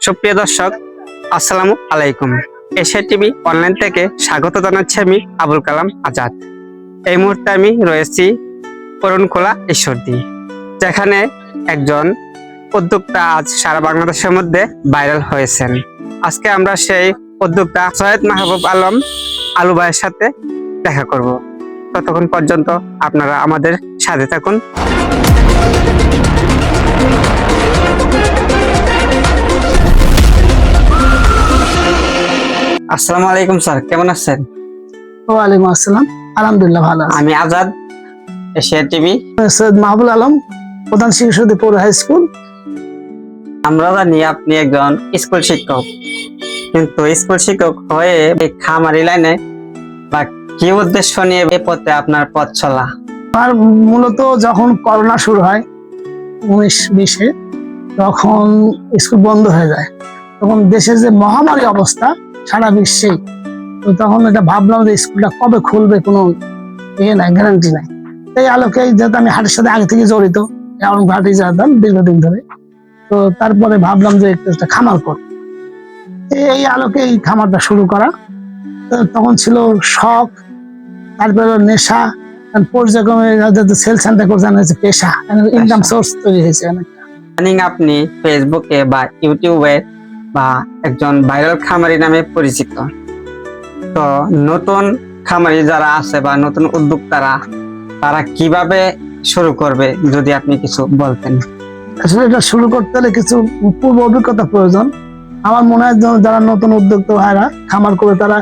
সুপ্রিয় দর্শক, আসসালামু আলাইকুম। এশিয়া টিভি অনলাইন থেকে স্বাগত জানাচ্ছি আমি আবুল কালাম আজাদ। এই মুহূর্তে আমি রয়েছি অরুণখোলা ঈশ্বরদী, যেখানে একজন উদ্যোক্তা আজ সারা বাংলাদেশের মধ্যে ভাইরাল হয়েছেন। আজকে আমরা সেই উদ্যোক্তা সৈয়দ মাহবুব আলম আলু ভাইয়ের সাথে দেখা করব। ততক্ষণ পর্যন্ত আপনারা আমাদের সাথে থাকুন। আসসালামু আলাইকুম স্যার, কেমন আছেন? ওয়ালাইকুম আসসালাম, আলহামদুলিল্লাহ ভালো আছি। আমি আজাদ, এশিয়া টিভি। সৈয়দ মাহবুব আলম, প্রধান শিক্ষক পৌর হাই স্কুল। আমরা জানি আপনি একজন স্কুল শিক্ষক, কিন্তু স্কুল শিক্ষক হয়ে এই খামারি লাইনে বা কি উদ্দেশ্য নিয়ে এই পথে আপনার পথ চলা? আর মূলত যখন করোনা শুরু হয় 19-20-এ, তখন স্কুল বন্ধ হয়ে যায়। তখন দেশের যে মহামারী অবস্থা সারা বিশ্বেই, তো তখন এটা ভাবলাম যে স্কুলটা কবে খুলবে কোনো নাই, গ্যারান্টি নাই। এই আলোকে যেহেতু আমি হাটের সাথে আগে থেকে জড়িত, হাটে যেতাম দীর্ঘদিন ধরে, তো তারপরে ভাবলাম যে একটা খামার কর। এই আলোকে এই খামারটা শুরু করা। তখন ছিল শখ, তারপরে নেশা, পর্যায়ক্রমে সেল সেন্টার করে জানা পেশা, ইনকাম সোর্স তৈরি হয়েছে অনেকটা। আপনি ফেসবুকে বা ইউটিউবে বা একজন ভাইরাল খামারি নামে পরিচিত। তো নতুন খামারি যারা আছে বা নতুন উদ্যোক্তারা, তারা কিভাবে শুরু করবে যদি আপনি কিছু বলতেন? আসলে এটা শুরু করতে হলে কিছু পূর্ব অভিজ্ঞতা প্রয়োজন। আমার মনে হয় যারা নতুন উদ্যোক্তা ভাইরা খামার করে, তারা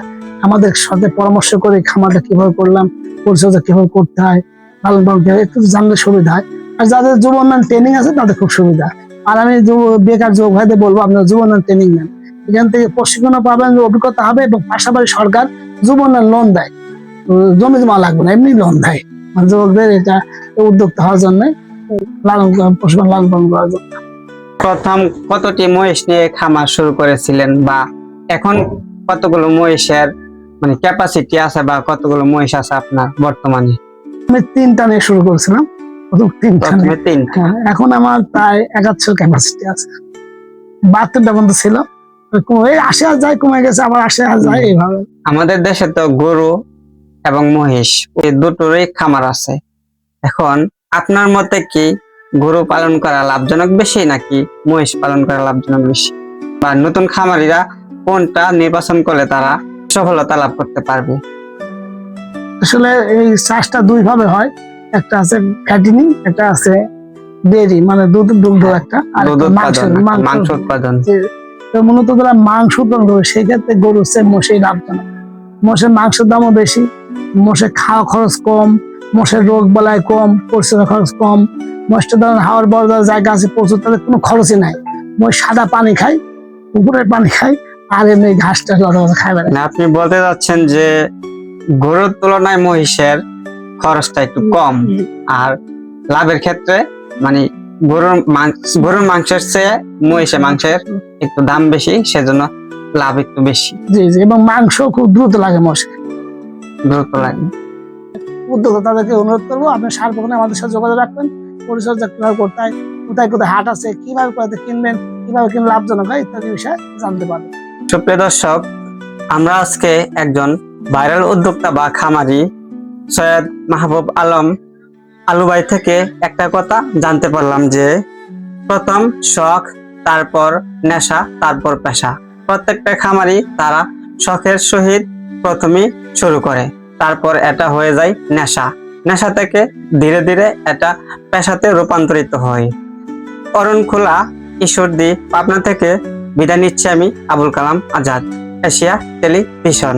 আমাদের সাথে পরামর্শ করে খামারটা কিভাবে করলাম, পরিচর্যা কিভাবে করতে হয়, লালন পালন একটু জানলে সুবিধা হয়। আর যাদের যুব উন্নয়ন ট্রেনিং আছে তাদের খুব সুবিধা। আর আমি বেকার যুবক ভাইদের বলবো, আপনারা যুব উন্নয়ন ট্রেনিং নেন, এখান থেকে প্রশিক্ষণও পাবেন, অভিজ্ঞতা হবে, এবং পাশাপাশি সরকার যুব উন্নয়ন লোন দেয়, জমি জমা লাগবে না, এমনি লোন দেয় যুবকদের এটা উদ্যোক্তা হওয়ার জন্য, পশুপালন লালন পালন করার জন্য। প্রথম কতটি মহিষ নিয়ে খামার শুরু করেছিলেন, বা এখন কতগুলো মহিষের মানে ক্যাপাসিটি আছে, বা কতগুলো মহিষ আছে আপনার বর্তমানে? আমি 3টা নিয়ে শুরু করেছিলাম, প্রথমে 3টা। এখন আমার প্রায় 71 ক্যাপাসিটি আছে। 72টা পর্যন্ত ছিল, 80 যায়, কমে গেছে, আবার 80 যায়, এইভাবে। আমাদের দেশে তো গরু এবং মহিষ এই দুটোরই খামার আছে। এখন আপনার মতে কি গরু পালন করা লাভজনক বেশি নাকি মহিষ পালন করা লাভজনক বেশি, বা নতুন খামারিরা কোনটা নির্বাচন করলে তারা সফলতা লাভ করতে পারবে? আসলে এই চাষটা 2 ভাবে হয়, একটা আছে ফ্যাটিনিং, একটা আছে ডেয়ারি, মানে দুগ্ধ একটা, আর মাংস উৎপাদন। তো মূলত যারা মাংস উৎপাদন করে, সেই ক্ষেত্রে গরু চেয়ে মোষেই লাভজনক। মোষের মাংসের দামও বেশি, মোষের খাওয়া খরচ কম, মোষের রোগ বালাই কম, পরিচর্যা খরচ কম। মোষটা ধরেন হাওয়ার বড় জায়গা আছে প্রচুর, তাদের কোনো খরচই নাই। মোষ সাদা পানি খায়, পুকুরের পানি খায়, আর এমনি ঘাসটা খায় বেড়ায়। আপনি বলতে যাচ্ছেন যে গরুর তুলনায় মহিষের খরচটা একটু কম, আর লাভের ক্ষেত্রে মানে গরুর মাংসের চেয়ে মহিষের মাংসের একটু দাম বেশি, সেজন্য লাভ একটু বেশি। জি জি, এবং মাংস খুব দ্রুত লাগে, মোষে দ্রুত লাগে। উদ্যোক্তা তাদেরকে অনুরোধ করবো, আপনি সার কখনো আমাদের সাথে যোগাযোগ রাখবেন, পরিচর্যা কিভাবে করতে হয়, কোথায় কোথায় হাট আছে, কিভাবে কোথায় কিনবেন, কিভাবে কিনলে লাভজনক হয়, ইত্যাদি বিষয়ে জানতে পারবেন। সুপ্রিয় দর্শক, আমরা আজকে একজন ভাইরাল উদ্যোক্তা বা খামারি সৈয়দ মাহবুব আলম আলু ভাই থেকে একটা কথা জানতে পারলাম যে প্রথম শখ, তারপর নেশা, তারপর পেশা। প্রত্যেকটা খামারি তারা শখের সহিত প্রথমেই শুরু করে, তারপর এটা হয়ে যায় নেশা, নেশা থেকে ধীরে ধীরে এটা পেশাতে রূপান্তরিত হয়। অরুণখোলা ঈশ্বরদী, পাবনা থেকে বিদায় নিচ্ছি আমি আবুল কালাম আজাদ, এশিয়া টেলিভিশন।